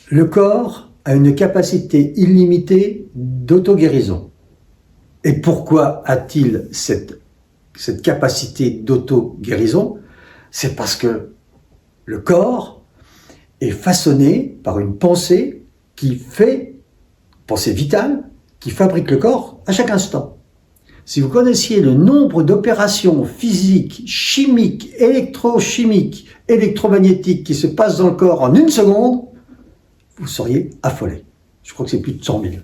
Le corps a une capacité illimitée d'auto-guérison. Et pourquoi a-t-il cette capacité d'auto-guérison? C'est parce que le corps est façonné par une pensée pensée vitale, qui fabrique le corps à chaque instant. Si vous connaissiez le nombre d'opérations physiques, chimiques, électrochimiques, électromagnétiques qui se passent dans le corps en une seconde, vous seriez affolé. Je crois que c'est plus de 100 000.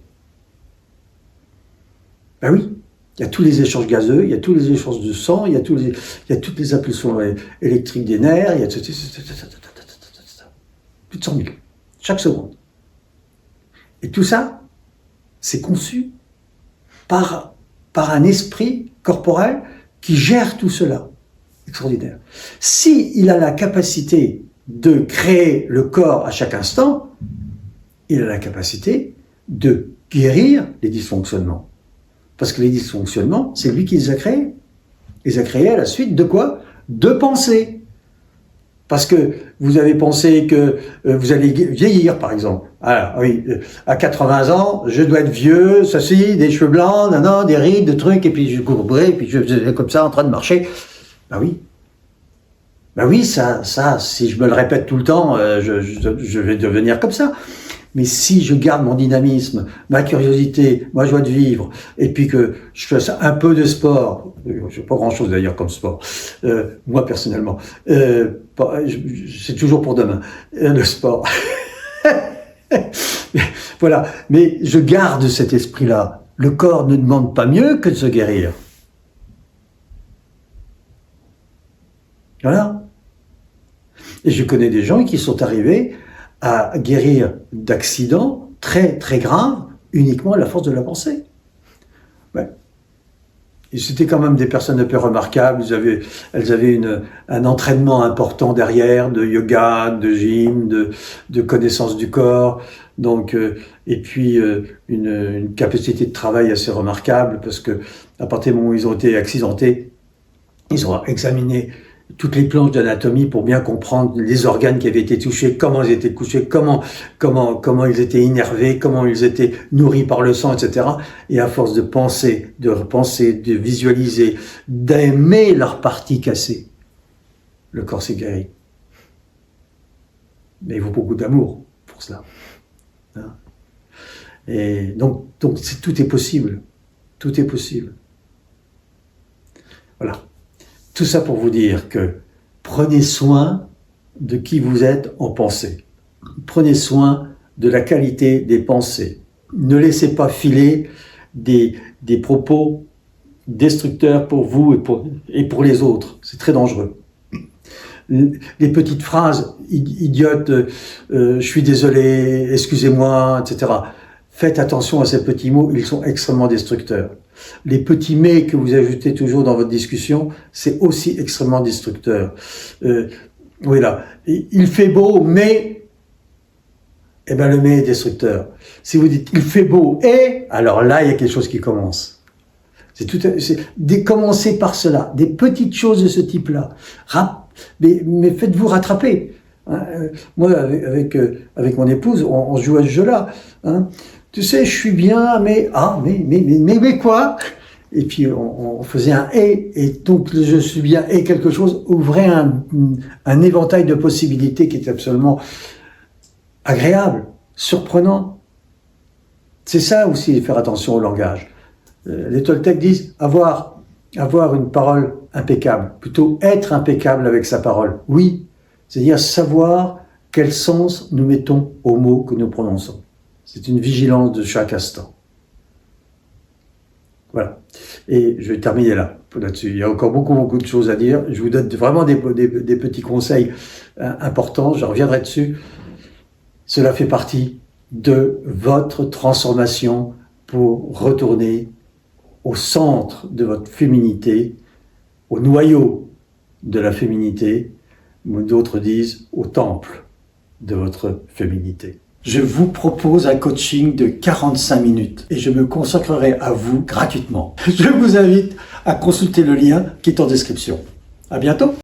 Ben oui, il y a tous les échanges gazeux, il y a tous les échanges de sang, il y a toutes les impulsions électriques des nerfs, il y a plus de 100 000, chaque seconde. Et tout ça, c'est conçu par un esprit corporel qui gère tout cela. Extraordinaire. S'il a la capacité de créer le corps à chaque instant, il a la capacité de guérir les dysfonctionnements. Parce que les dysfonctionnements, c'est lui qui les a créés. Il les a créés à la suite de quoi? De pensées. Parce que vous avez pensé que vous allez vieillir, par exemple. Alors, oui, à 80 ans, je dois être vieux, ceci, des cheveux blancs, des rides, des trucs, et puis je courberai, et puis je vais comme ça en train de marcher. Ben oui. Ben oui, ça, si je me le répète tout le temps, je vais devenir comme ça. Mais si je garde mon dynamisme, ma curiosité, ma joie de vivre, et puis que je fasse un peu de sport, je fais pas grand-chose d'ailleurs comme sport, moi personnellement, c'est toujours pour demain, le sport. Voilà, mais je garde cet esprit-là. Le corps ne demande pas mieux que de se guérir. Voilà. Et je connais des gens qui sont arrivés à guérir d'accidents très très graves uniquement à la force de la pensée. Ouais. Et c'était quand même des personnes un peu remarquables. Elles avaient un entraînement important derrière, de yoga, de gym, de connaissance du corps. Donc, et puis une capacité de travail assez remarquable parce que à partir du moment où ils ont été accidentés, ils ont examiné toutes les planches d'anatomie pour bien comprendre les organes qui avaient été touchés, comment ils étaient couchés, comment ils étaient innervés, comment ils étaient nourris par le sang, etc. Et à force de penser, de repenser, de visualiser, d'aimer leurs parties cassées, le corps s'est guéri. Mais il faut beaucoup d'amour pour cela. Hein? Et donc tout est possible. Tout est possible. Voilà. Tout ça pour vous dire que prenez soin de qui vous êtes en pensée. Prenez soin de la qualité des pensées. Ne laissez pas filer des propos destructeurs pour vous et pour les autres. C'est très dangereux. Les petites phrases idiotes, je suis désolé, excusez-moi, etc. Faites attention à ces petits mots, ils sont extrêmement destructeurs. Les petits « mais » que vous ajoutez toujours dans votre discussion, c'est aussi extrêmement destructeur. Voilà. Il fait beau, mais... Eh ben, le « mais » est destructeur. Si vous dites « il fait beau et... » alors là, il y a quelque chose qui commence. Commencez par cela. Des petites choses de ce type-là. Mais faites-vous rattraper. Hein. Moi, avec mon épouse, on joue à ce jeu-là. Hein. Tu sais, je suis bien, mais quoi? Et puis on faisait un et donc je suis bien et quelque chose ouvrait un éventail de possibilités qui est absolument agréable, surprenant. C'est ça aussi, faire attention au langage. Les Toltecs disent avoir une parole impeccable, plutôt être impeccable avec sa parole. Oui, c'est-à-dire savoir quel sens nous mettons aux mots que nous prononçons. C'est une vigilance de chaque instant. Voilà. Et je vais terminer là-dessus. Il y a encore beaucoup de choses à dire. Je vous donne vraiment des petits conseils importants. Je reviendrai dessus. Cela fait partie de votre transformation pour retourner au centre de votre féminité, au noyau de la féminité, ou d'autres disent au temple de votre féminité. Je vous propose un coaching de 45 minutes et je me consacrerai à vous gratuitement. Je vous invite à consulter le lien qui est en description. À bientôt.